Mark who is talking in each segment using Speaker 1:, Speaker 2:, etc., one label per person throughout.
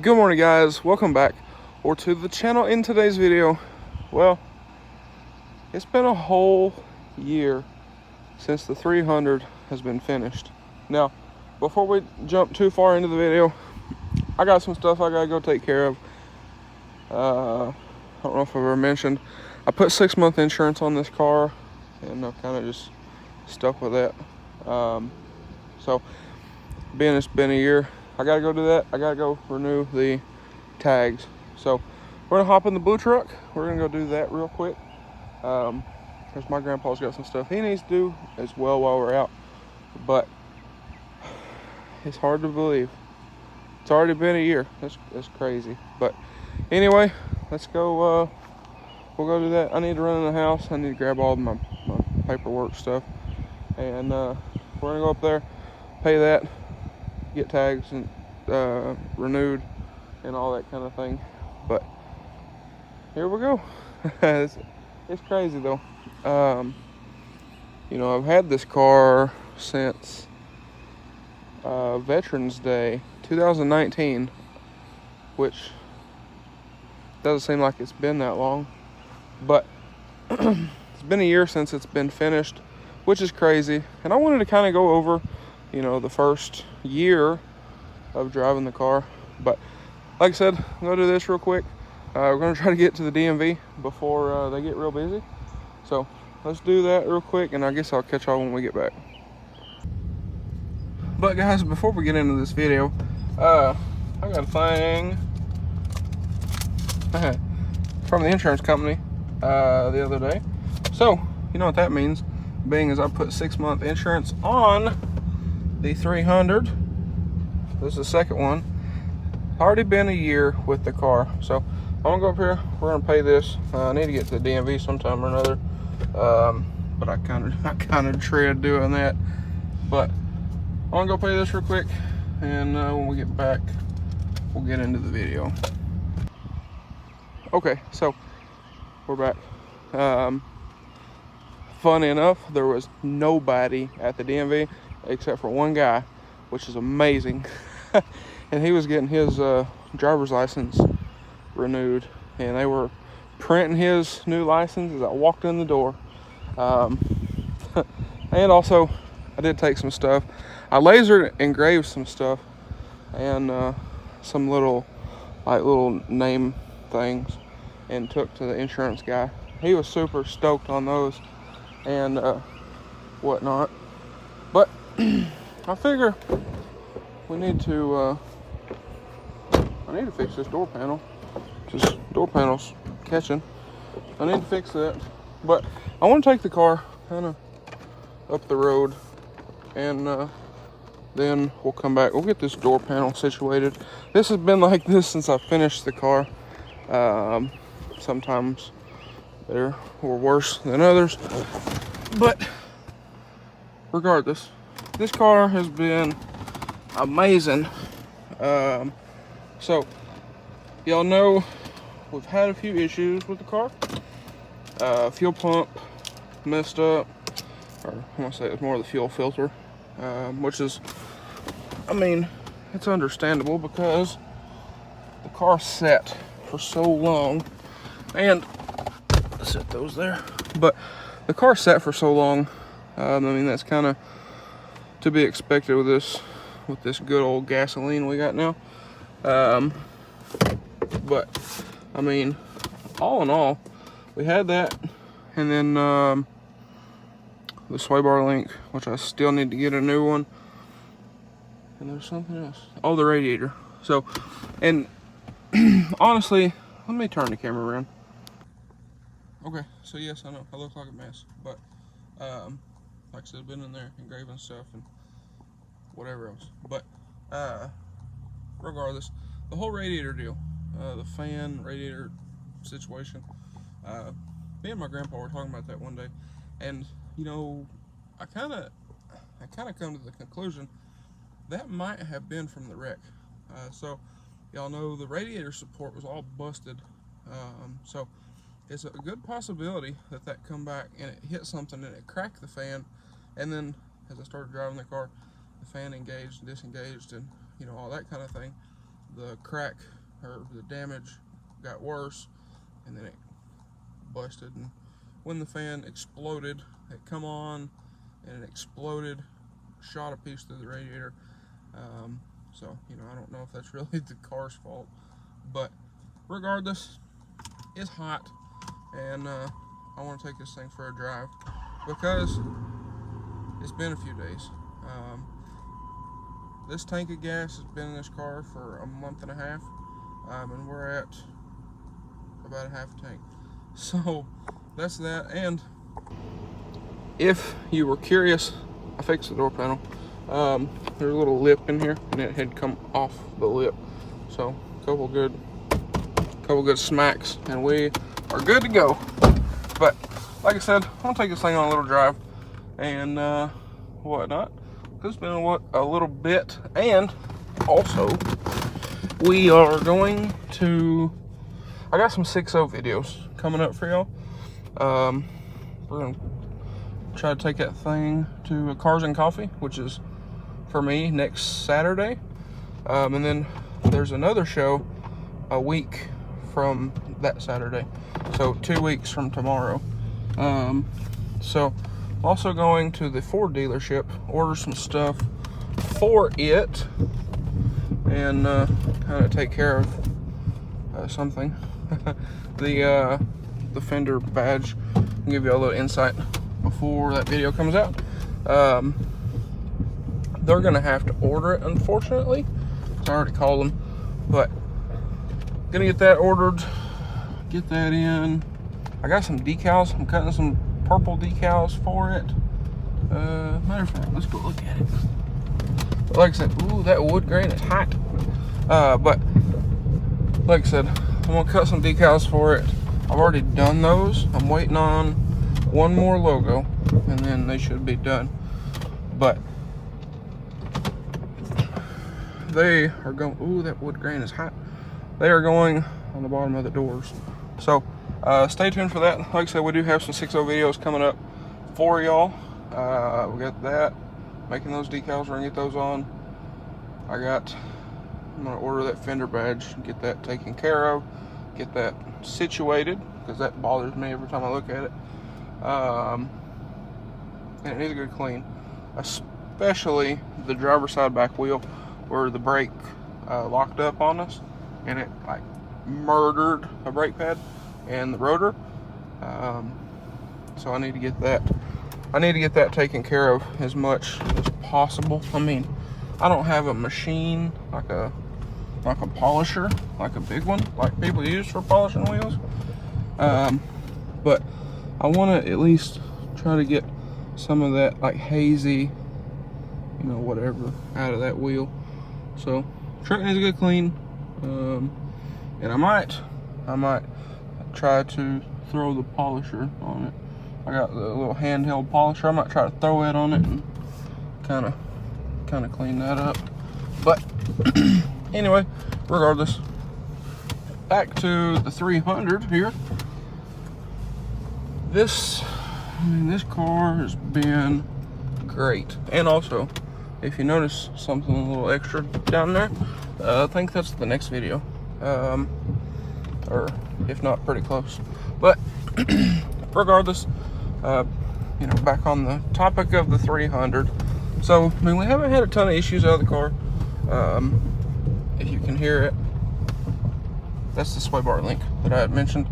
Speaker 1: Good morning, guys. Welcome back or to the channel. In today's video, well, it's been a whole year since the 300 has been finished. Now, before we jump too far into the video, I got some stuff I gotta go take care of. I don't know if I've ever mentioned, I put 6-month insurance on this car, and I've kind of just stuck with that. So, being it's been a year, I gotta go do that. I gotta go renew the tags. So we're gonna hop in the blue truck. We're gonna go do that real quick. Because my grandpa's got some stuff he needs to do as well while we're out. But it's hard to believe. It's already been a year. That's crazy. But anyway, let's go. We'll go do that. I need to run in the house. I need to grab all my paperwork stuff, and we're gonna go up there, pay that, get tags and renewed and all that kind of thing. But here we go. it's crazy though. I've had this car since Veterans Day 2019, which doesn't seem like it's been that long, but it's been a year since it's been finished, which is crazy. And I wanted to kind of go over the first year of driving the car. But like I said, I'm gonna do this real quick. We're gonna try to get to the DMV before they get real busy. So let's do that real quick, and I guess I'll catch y'all when we get back. But guys, before we get into this video, I got a thing from the insurance company the other day. So you know what that means, being as I put 6-month insurance on the 300. This is the second one. Already been a year with the car. So I'm gonna go up here. We're gonna pay this. I need to get to the DMV sometime or another. But I kind of dread doing that. But I'm gonna go pay this real quick, and when we get back, we'll get into the video. Okay, so we're back. Funny enough, there was nobody at the DMV except for one guy, which is amazing. And he was getting his driver's license renewed, and they were printing his new license as I walked in the door. And also, I did take some stuff. I laser engraved some stuff, and some little name things, and took to the insurance guy. He was super stoked on those and whatnot. But I figure we need to I need to fix this door panel. This door panel's catching. I need to fix that. But I want to take the car kind of up the road, and then we'll come back. We'll get this door panel situated. This has been like this since I finished the car. Sometimes better or worse than others. But regardless, this car has been amazing. So y'all know we've had a few issues with the car. Fuel pump messed up, or I want to say it's more the fuel filter, which is, it's understandable because the car sat for so long, and set those there. But the car sat for so long. That's kind of to be expected with this good old gasoline we got now. But all in all, we had that, and then the sway bar link, which I still need to get a new one. And there's something else. Oh, the radiator. So, and honestly, let me turn the camera around. Okay, so yes, I know I look like a mess, but like I said, I've been in there engraving stuff and whatever else. But regardless, the whole radiator deal, the fan radiator situation, me and my grandpa were talking about that one day, and I kind of come to the conclusion that might have been from the wreck. So y'all know the radiator support was all busted, so it's a good possibility that come back and it hit something and it cracked the fan, and then as I started driving the car, the fan engaged and disengaged, and all that kind of thing. the crack or the damage got worse, and then it busted. And when the fan exploded, it come on and it exploded, shot a piece through the radiator. So, you know, I don't know if that's really the car's fault, but regardless, it's hot, and I want to take this thing for a drive because it's been a few days. This tank of gas has been in this car for a month and a half, and we're at about a half a tank. So that's that. And if you were curious, I fixed the door panel. There's a little lip in here, and it had come off the lip. So a couple good smacks, and we are good to go. But like I said, I'm gonna take this thing on a little drive and whatnot. It's been a little bit, and also we are going to. I got some 6.0 videos coming up for y'all. We're gonna try to take that thing to Cars and Coffee, which is for me next Saturday, and then there's another show a week from that Saturday, so 2 weeks from tomorrow. So also going to the Ford dealership, order some stuff for it, and kind of take care of something. The fender badge. I'll give you a little insight before that video comes out. They're gonna have to order it, unfortunately. I already called them, but gonna get that ordered, get that in. I got some decals. I'm cutting some purple decals for it. Matter of fact, let's go look at it. But like I said, ooh, that wood grain is hot. But like I said, I'm gonna cut some decals for it. I've already done those. I'm waiting on one more logo, and then they should be done. But they are going. Ooh, that wood grain is hot. They are going on the bottom of the doors. So stay tuned for that. Like I said, we do have some 6.0 videos coming up for y'all. We got that, making those decals. We're gonna get those on. I'm gonna order that fender badge, get that taken care of, get that situated, because that bothers me every time I look at it. And it needs a good clean, especially the driver's side back wheel where the brake locked up on us, and it like murdered a brake pad and the rotor. So I need to get that taken care of as much as possible. I mean, I don't have a machine like a polisher, like a big one, like people use for polishing wheels. But I want to at least try to get some of that like hazy, you know, whatever, out of that wheel. So truck needs a good clean, and I might try to throw the polisher on it. I got the little handheld polisher. I might try to throw it on it and kind of clean that up. But anyway, regardless, back to the 300 here. This car has been great. And also, if you notice something a little extra down there, I think that's the next video, or if not, pretty close. But regardless, you know, back on the topic of the 300. So, I mean, we haven't had a ton of issues out of the car. If you can hear it, that's the sway bar link that I had mentioned.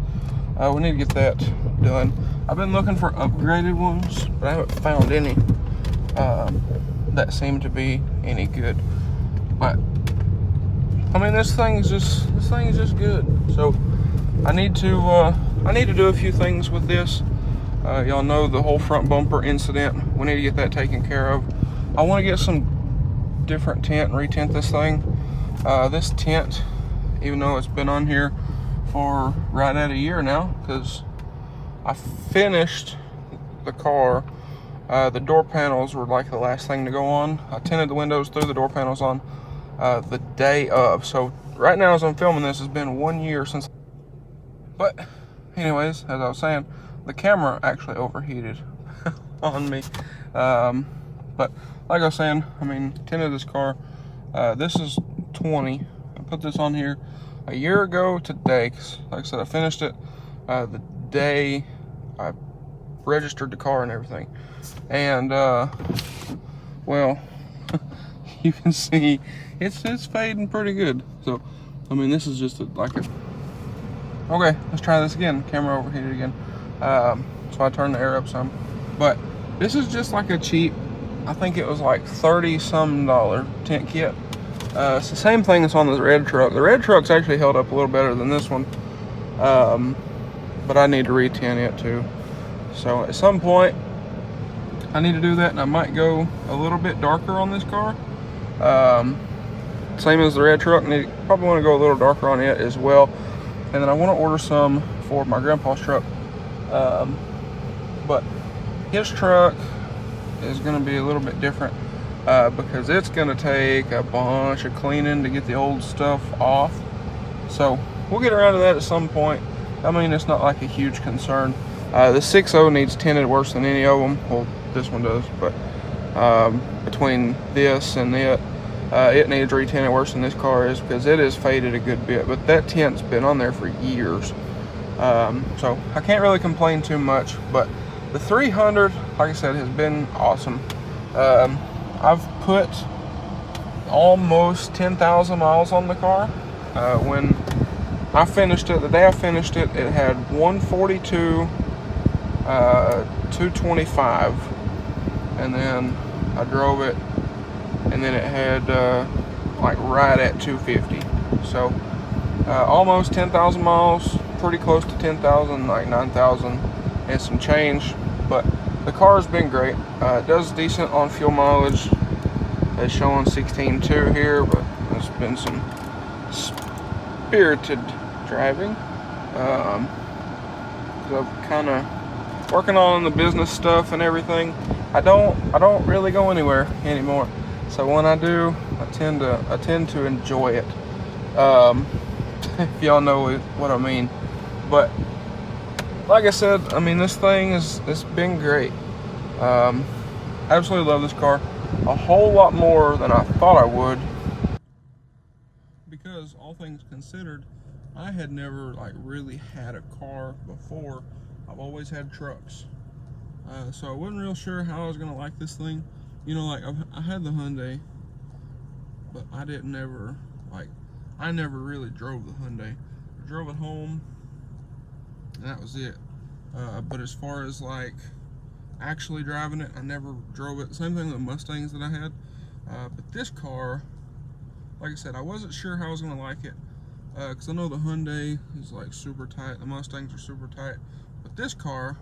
Speaker 1: We need to get that done. I've been looking for upgraded ones, but I haven't found any that seem to be any good. But I mean, this thing is just good. So I need to do a few things with this. Y'all know the whole front bumper incident. We need to get that taken care of. I want to get some different tint and retint this thing. This tint, even though it's been on here for right at a year now, because I finished the car. The door panels were like the last thing to go on. I tinted the windows, threw the door panels on the day of. So right now, as I'm filming this, it's been 1 year since. But anyways, as I was saying, the camera actually overheated on me. But like I was saying, I mean, tinted this car. This is 20. I put this on here a year ago today, 'cause like I said, I finished it the day I registered the car and everything. And well, you can see it's fading pretty good. So I mean, this is just like a okay, let's try this again. Camera overheated again. So I turned the air up some, but this is just like a cheap, I think it was like $30-some tint kit. It's the same thing that's on this red truck. The red truck's actually held up a little better than this one, but I need to re-tint it too. So at some point I need to do that, and I might go a little bit darker on this car. Same as the red truck, and probably want to go a little darker on it as well. And then I want to order some for my grandpa's truck. But his truck is going to be a little bit different because it's going to take a bunch of cleaning to get the old stuff off. So we'll get around to that at some point. I mean, it's not like a huge concern. The 6.0 needs tinted worse than any of them. Well, this one does, but between this and it needs re-tinted worse than this car is, because it is faded a good bit, but that tint's been on there for years. So I can't really complain too much, but the 300, like I said, has been awesome. I've put almost 10,000 miles on the car. When I finished it, the day I finished it, it had 142, 225, and then I drove it, and then it had like right at 250. So almost 10,000 miles, pretty close to 10,000, like 9,000 and some change. But the car has been great. It does decent on fuel mileage. It's showing 16.2 here, but there's been some spirited driving. So I'm kind of working on the business stuff and everything. I don't really go anywhere anymore. So when I do, I tend to enjoy it. If y'all know what I mean. But like I said, I mean, this thing it's been great. Absolutely love this car. A whole lot more than I thought I would. Because all things considered, I had never like really had a car before. I've always had trucks. So I wasn't real sure how I was gonna like this thing. You know, like I had the Hyundai, but I never really drove the Hyundai. I drove it home, and that was it. But as far as like actually driving it, I never drove it. Same thing with the Mustangs that I had. But this car, like I said, I wasn't sure how I was gonna like it. Because I know the Hyundai is like super tight, the Mustangs are super tight. But this car,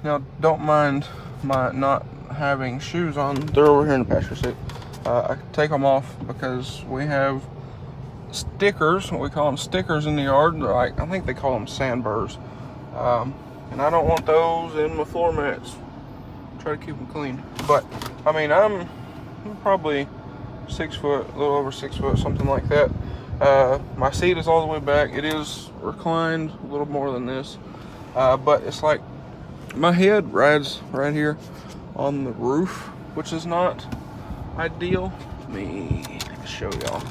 Speaker 1: now don't mind my not having shoes on. They're over here in the passenger seat. I take them off because we have stickers, what we call them stickers in the yard. Like, I think they call them sandburrs. And I don't want those in my floor mats. Try to keep them clean. But I mean, I'm probably 6 foot, a little over 6 foot, something like that. My seat is all the way back. It is reclined a little more than this, but it's like my head rides right here on the roof, which is not ideal. Let me show y'all.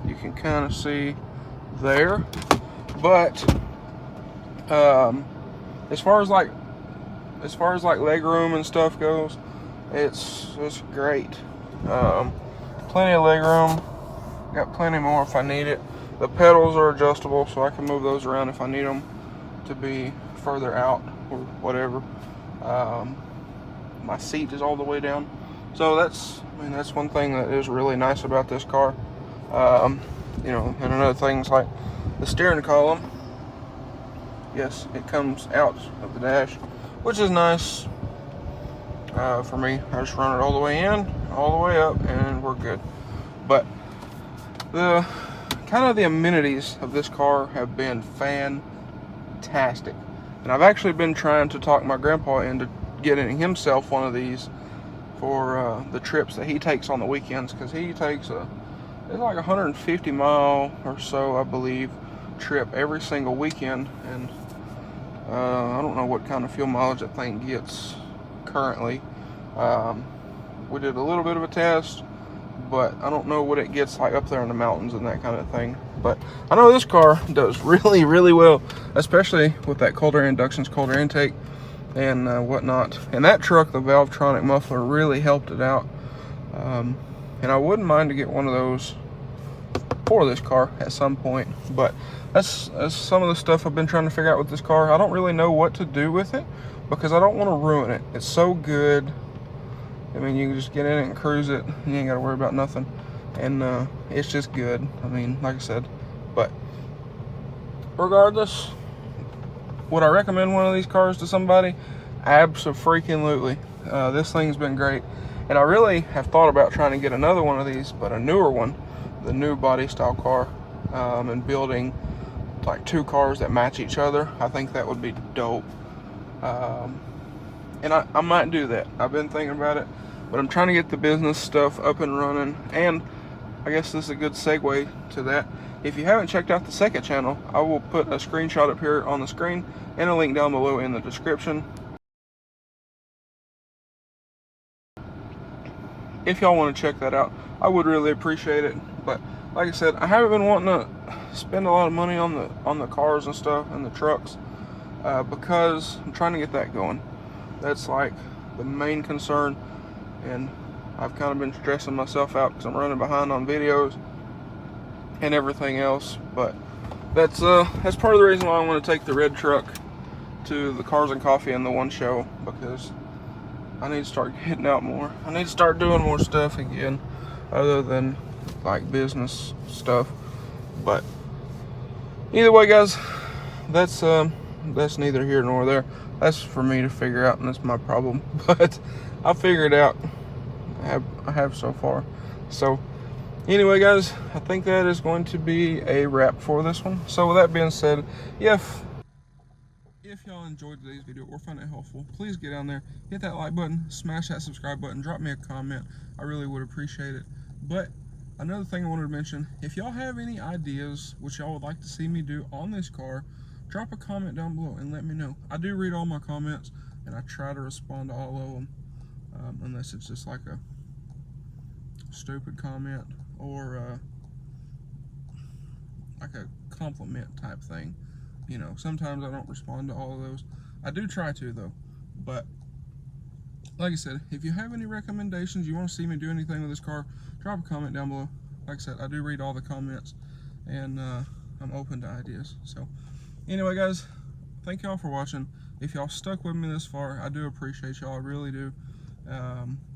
Speaker 1: You can kind of see there, but as far as like leg room and stuff goes, it's great. Plenty of leg room. Got plenty more if I need it. The pedals are adjustable, so I can move those around if I need them to be further out or whatever. My seat is all the way down, so that's one thing that is really nice about this car. You know, and another thing's like the steering column. Yes, it comes out of the dash, which is nice for me. I just run it all the way in, all the way up, and we're good. But the kind of the amenities of this car have been fantastic, and I've actually been trying to talk my grandpa into getting himself one of these for the trips that he takes on the weekends, because he takes it's like 150 mile or so, I believe, trip every single weekend, and I don't know what kind of fuel mileage that thing gets currently. We did a little bit of a test, but I don't know what it gets like up there in the mountains and that kind of thing. But I know this car does really, really well, especially with that cold air inductions, cold air intake, and whatnot. And that truck, the Valvetronic muffler, really helped it out. And I wouldn't mind to get one of those for this car at some point. But that's some of the stuff I've been trying to figure out with this car. I don't really know what to do with it because I don't want to ruin it. It's so good. I mean, you can just get in it and cruise it. You ain't got to worry about nothing. And it's just good. I mean, like I said. But regardless, would I recommend one of these cars to somebody? Abso-freaking-lutely. This thing's been great. And I really have thought about trying to get another one of these, but a newer one. The new body style car. And building like two cars that match each other. I think that would be dope. And I might do that. I've been thinking about it. But I'm trying to get the business stuff up and running. And I guess this is a good segue to that. If you haven't checked out the second channel, I will put a screenshot up here on the screen and a link down below in the description. If y'all want to check that out, I would really appreciate it. But like I said, I haven't been wanting to spend a lot of money on the cars and stuff and the trucks because I'm trying to get that going. That's like the main concern, and I've kind of been stressing myself out because I'm running behind on videos and everything else. But that's part of the reason why I want to take the red truck to the Cars and Coffee and the one show, because I need to start getting out more. I need to start doing more stuff again other than like business stuff. But either way, guys, that's neither here nor there. That's for me to figure out, and that's my problem. But I'll figure it out. I have so far. So anyway, guys, I think that is going to be a wrap for this one. So with that being said, if y'all enjoyed today's video or found it helpful, please get down there, hit that like button, smash that subscribe button, drop me a comment. I really would appreciate it. But another thing I wanted to mention, if y'all have any ideas which y'all would like to see me do on this car, drop a comment down below and let me know. I do read all my comments and I try to respond to all of them, unless it's just like a stupid comment or like a compliment type thing. You know, sometimes I don't respond to all of those. I do try to, though. But like I said, if you have any recommendations, you want to see me do anything with this car, drop a comment down below. Like I said, I do read all the comments, and I'm open to ideas. So anyway, guys, thank y'all for watching. If y'all stuck with me this far, I do appreciate y'all. I really do.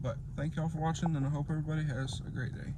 Speaker 1: But thank y'all for watching, and I hope everybody has a great day.